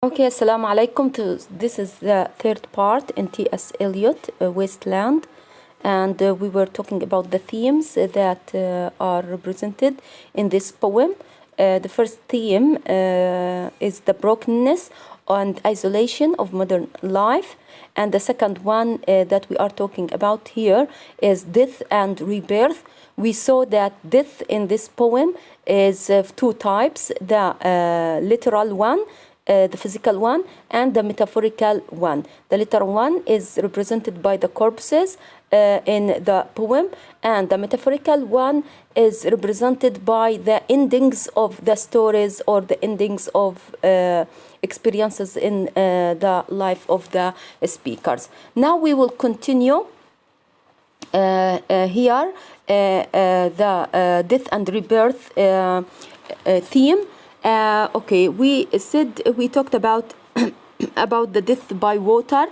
Okay, assalamu alaikum. This is the third part in T.S. Eliot, Wasteland, and we were talking about the themes that are represented in this poem. The first theme is the brokenness and isolation of modern life, and the second one that we are talking about here is death and rebirth. We saw that death in this poem is of two types, the literal one, the physical one, and the metaphorical one. The literal one is represented by the corpses in the poem, and the metaphorical one is represented by the endings of the stories or the endings of experiences in the life of the speakers. Now we will continue here the death and rebirth theme. Okay, we talked about about the death by water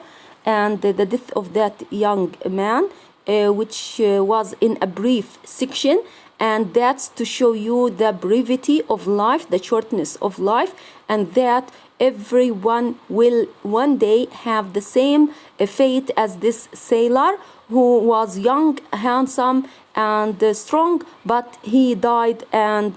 and the death of that young man, which was in a brief section, and that's to show you the brevity of life, the shortness of life, and that everyone will one day have the same fate as this sailor who was young, handsome, and strong, but he died and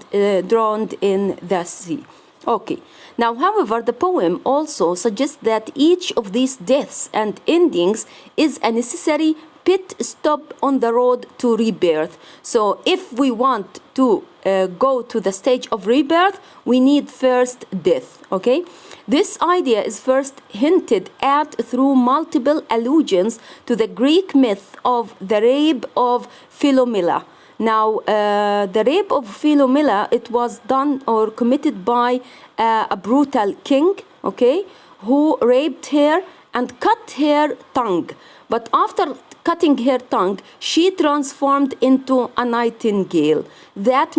drowned in the sea. Okay, now, however, the poem also suggests that each of these deaths and endings is a necessary pit stop on the road to rebirth. So if we want to go to the stage of rebirth, we need first death, okay? This idea is first hinted at through multiple allusions to the Greek myth of the rape of Philomela. Now, the rape of Philomela, it was done or committed by a brutal king, okay, who raped her and cut her tongue. But after cutting her tongue, she transformed into a nightingale. That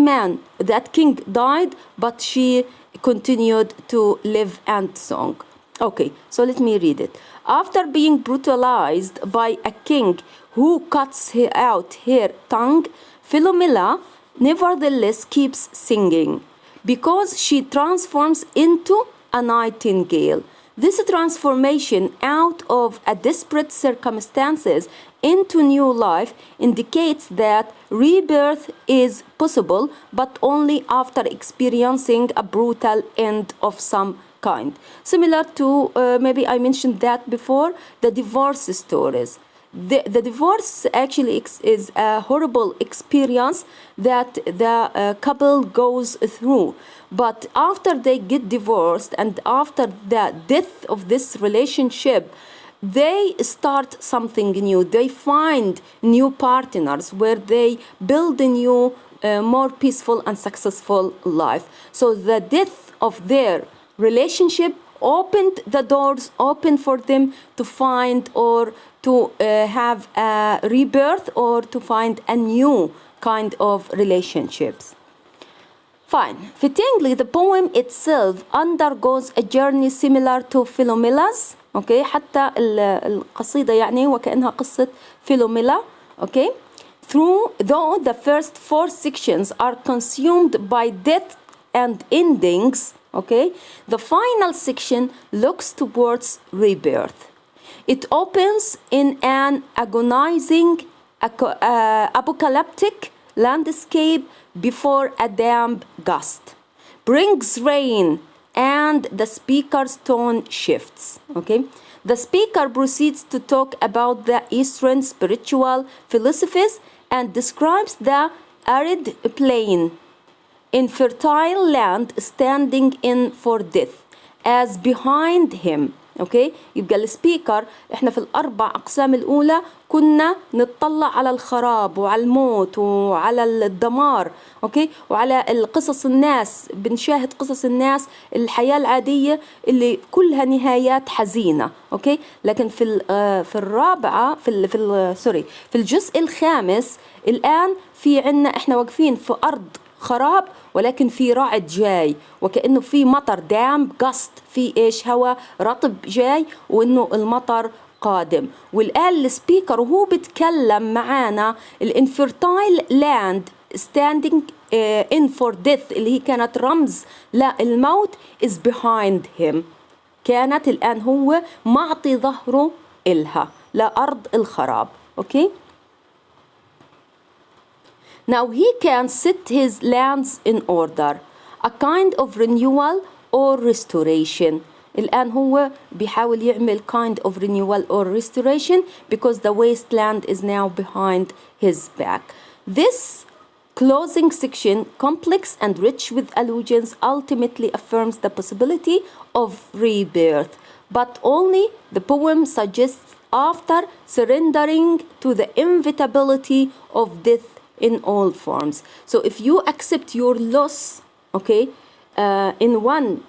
king died, but she continued to live and song. Okay, so let me read it. After being brutalized by a king who cuts out her tongue, Philomela nevertheless keeps singing because she transforms into a nightingale. This transformation out of a desperate circumstances into new life indicates that rebirth is possible, but only after experiencing a brutal end of some kind. Similar to, maybe I mentioned that before, the divorce stories. The divorce actually is a horrible experience that the couple goes through. But after they get divorced and after the death of this relationship, they start something new. They find new partners where they build a new, more peaceful and successful life. So the death of their relationship opened the doors open for them to find or to have a rebirth or to find a new kind of relationships. Fine. Fittingly, the poem itself undergoes a journey similar to Philomela's. Okay, حتى القصيدة يعني وكأنها قصة فيلوميلا. Okay, though the first four sections are consumed by death and endings. Okay, the final section looks towards rebirth. It opens in an agonizing, apocalyptic landscape before a damp gust brings rain, and the speaker's tone shifts. Okay, the speaker proceeds to talk about the Eastern spiritual philosophies and describes the arid plain, infertile land standing in for death as behind him. اوكي، يبقى السبيكر احنا في الاربع اقسام الاولى كنا نتطلع على الخراب وعلى الموت وعلى الدمار، اوكي، وعلى القصص الناس، بنشاهد قصص الناس الحياه العاديه اللي كلها نهايات حزينه، اوكي، لكن في الرابعه في الجزء الخامس الان في عنا احنا واقفين في ارض خراب ولكن في رعد جاي وكأنه في مطر دام قسط، في ايش هواء رطب جاي وانه المطر قادم. والآن السبيكر وهو بتكلم معانا الانفرتايل لاند standing in for death اللي هي كانت رمز للموت is behind him. كانت، الآن هو معطي ظهره إلها، لأرض الخراب. okay. Now he can set his lands in order, a kind of renewal or restoration. الآن هو بيحاول يعمل kind of renewal or restoration because the wasteland is now behind his back. This closing section, complex and rich with allusions, ultimately affirms the possibility of rebirth, but only the poem suggests after surrendering to the inevitability of death in all forms. So if you accept your loss, okay, in one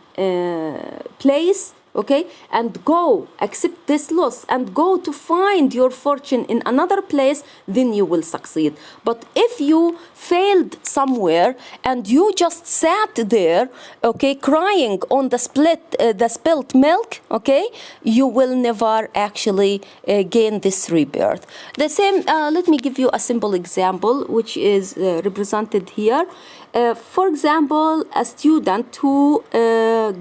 place, okay, and go accept this loss and go to find your fortune in another place, then you will succeed. But if you failed somewhere and you just sat there, okay, crying on the spilt milk, okay, you will never actually gain this rebirth. The same, let me give you a simple example which is represented here. For example, a student who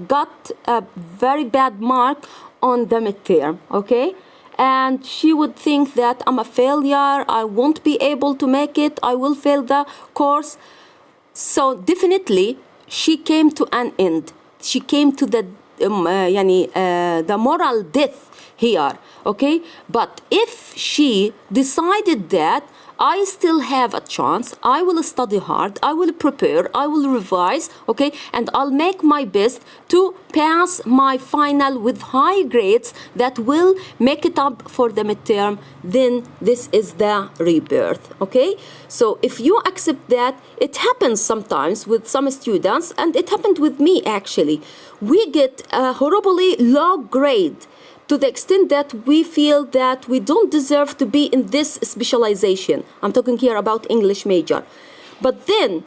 got a very bad mark on the midterm, okay? And she would think that I'm a failure, I won't be able to make it, I will fail the course. So definitely she came to an end. She came to the moral death here, okay? But if she decided that I still have a chance, I will study hard, I will prepare, I will revise, okay, and I'll make my best to pass my final with high grades that will make it up for the midterm, then this is the rebirth, okay? So if you accept that, it happens sometimes with some students, and it happened with me actually. We get a horribly low grade to the extent that we feel that we don't deserve to be in this specialization. I'm talking here about English major. But then,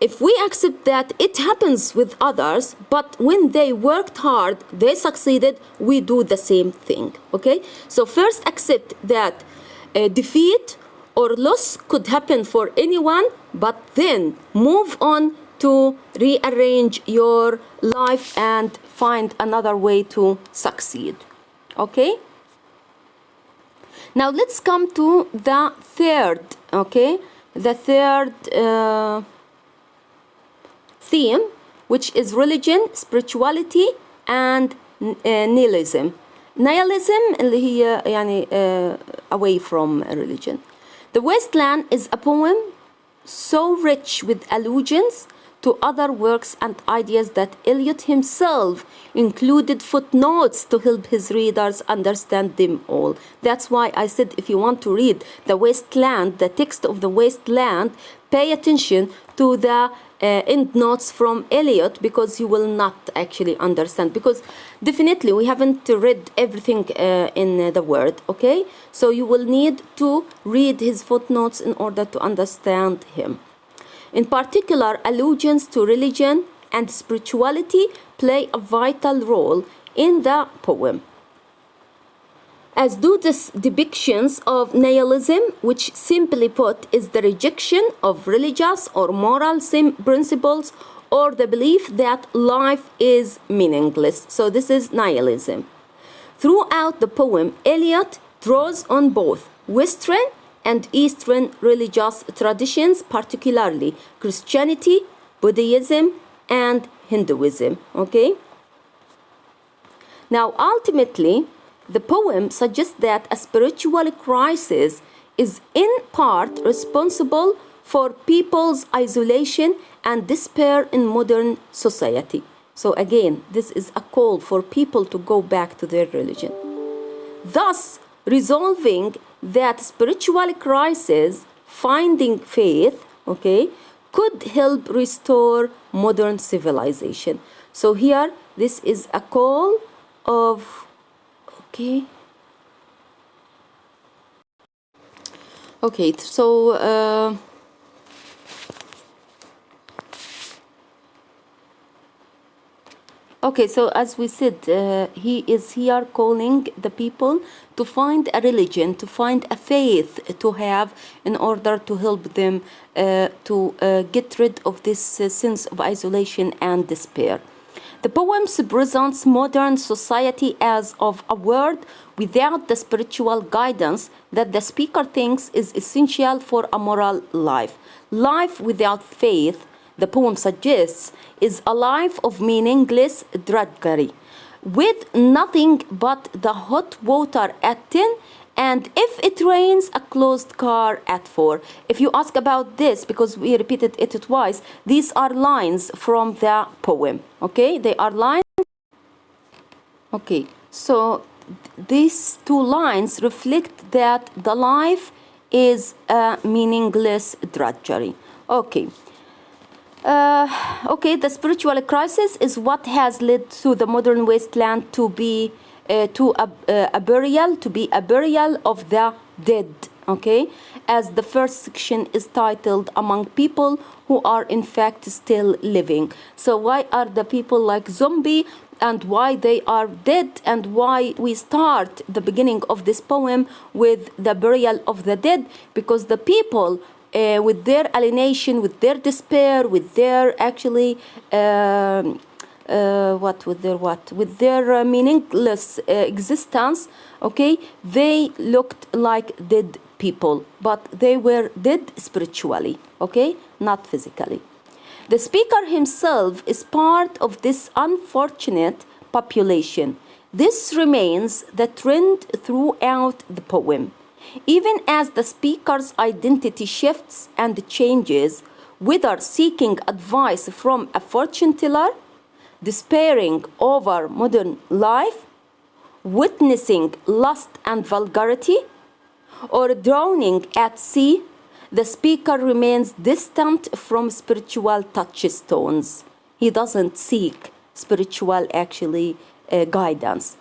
if we accept that it happens with others, but when they worked hard, they succeeded, we do the same thing, okay? So first accept that defeat or loss could happen for anyone, but then move on to rearrange your life and find another way to succeed. Okay, now let's come to the third, okay, the third theme, which is religion, spirituality, and nihilism. Nihilism اللي هي يعني away from religion. The Wasteland is a poem so rich with allusions to other works and ideas that Eliot himself included footnotes to help his readers understand them all. That's why I said if you want to read the Wasteland, the text of the Wasteland, pay attention to the endnotes from Eliot, because you will not actually understand, because definitely we haven't read everything in the word, okay? So you will need to read his footnotes in order to understand him. In particular, allusions to religion and spirituality play a vital role in the poem, as do the depictions of nihilism, which simply put is the rejection of religious or moral principles or the belief that life is meaningless. So this is nihilism. Throughout the poem, Eliot draws on both Western and Eastern religious traditions, particularly Christianity, Buddhism, and Hinduism, okay? Now, ultimately, the poem suggests that a spiritual crisis is in part responsible for people's isolation and despair in modern society. So again, this is a call for people to go back to their religion. Thus, resolving that spiritual crisis, finding faith, okay, could help restore modern civilization. So here, this is a call of, okay, so okay, so as we said, he is here calling the people to find a religion, to find a faith to have in order to help them to get rid of this sense of isolation and despair. The poems presents modern society as of a world without the spiritual guidance that the speaker thinks is essential for a moral life. Life without faith, the poem suggests, is a life of meaningless drudgery, with nothing but the hot water at 10 and if it rains, a closed car at 4. If you ask about this, because we repeated it twice, these are lines from the poem. Okay, they are lines. Okay, so these two lines reflect that the life is a meaningless drudgery. Okay. Okay, the spiritual crisis is what has led to the modern wasteland to be a burial of the dead. Okay, as the first section is titled among people who are in fact still living. So why are the people like zombie and why they are dead, and why we start the beginning of this poem with the burial of the dead? Because the people with their alienation, with their despair, with their actually with their meaningless existence, okay, they looked like dead people, but they were dead spiritually, okay, not physically. The speaker himself is part of this unfortunate population. This remains the trend throughout the poem. Even as the speaker's identity shifts and changes, whether seeking advice from a fortune teller, despairing over modern life, witnessing lust and vulgarity, or drowning at sea, the speaker remains distant from spiritual touchstones. He doesn't seek spiritual guidance.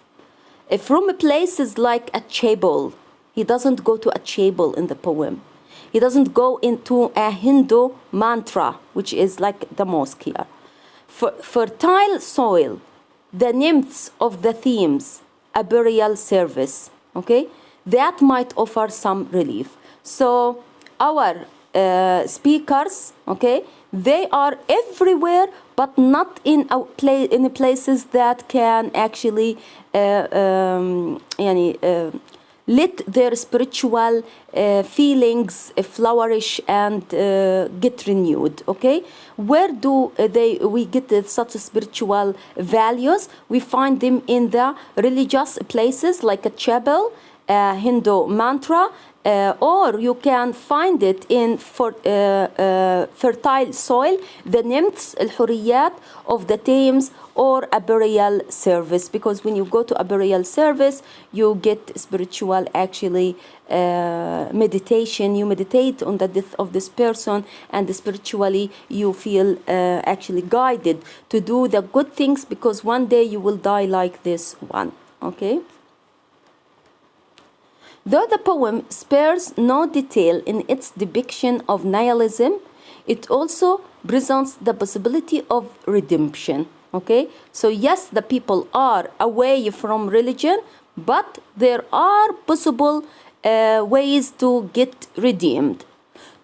From places like a chapel, he doesn't go to a chapel in the poem. He doesn't go into a Hindu mantra, which is like the mosque here. Fertile soil, the nymphs of the themes, a burial service, okay? That might offer some relief. So our speakers, okay, they are everywhere, but not in places that can actually let their spiritual feelings flourish and get renewed. Okay, where do we get such spiritual values? We find them in the religious places like a chapel, Hindu mantra, or you can find it in fertile soil, the nymphs, الحوريات of the Thames, or a burial service, because when you go to a burial service, you get spiritual meditation. You meditate on the death of this person, and spiritually you feel actually guided to do the good things, because one day you will die like this one. Okay. Though the poem spares no detail in its depiction of nihilism, it also presents the possibility of redemption. Okay, so yes, the people are away from religion, but there are possible ways to get redeemed.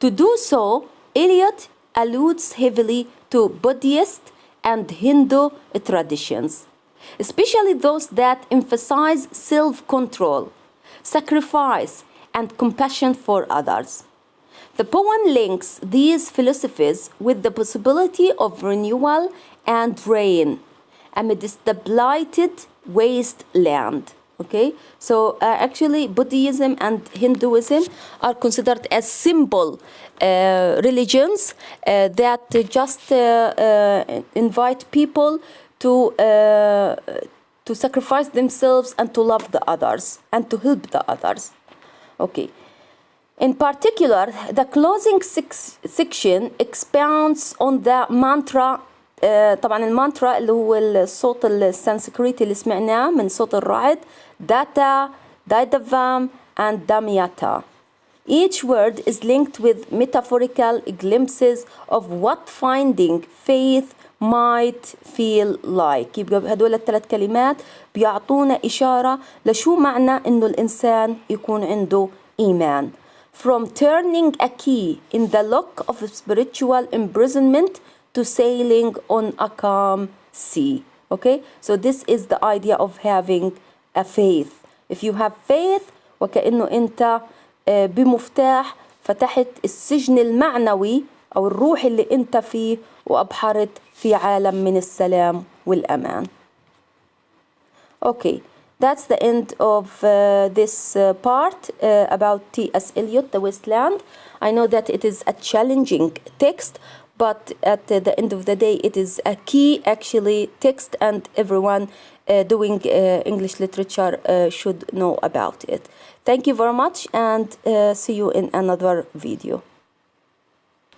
To do so, Eliot alludes heavily to Buddhist and Hindu traditions, especially those that emphasize self-control, sacrifice, and compassion for others. The poem links these philosophies with the possibility of renewal and rain amidst the blighted wasteland. Okay, so actually Buddhism and Hinduism are considered as symbol religions that just invite people to sacrifice themselves and to love the others and to help the others. Okay. In particular, the closing section expounds on the mantra. طبعا المانترا اللي هو الصوت السنسكريتي اللي سمعناه من صوت الرعد, data, daidavam, and damyata. Each word is linked with metaphorical glimpses of what finding faith might feel like. يبقى هدول الثلاث كلمات بيعطونا إشارة لشو معنى إنه الإنسان يكون عنده إيمان. From turning a key in the lock of spiritual imprisonment to sailing on a calm see. Okay, so this is the idea of having a faith. If you have faith, وكأنه أنت بمفتاح فتحت السجن المعنوي أو الروح اللي أنت فيه وأبحرت في عالم من السلام والأمان. Okay, that's the end of this part about T.S. Eliot, The Wasteland. I know that it is a challenging text, but at the end of the day, it is a key actually text, and everyone doing English literature should know about it. Thank you very much, and see you in another video.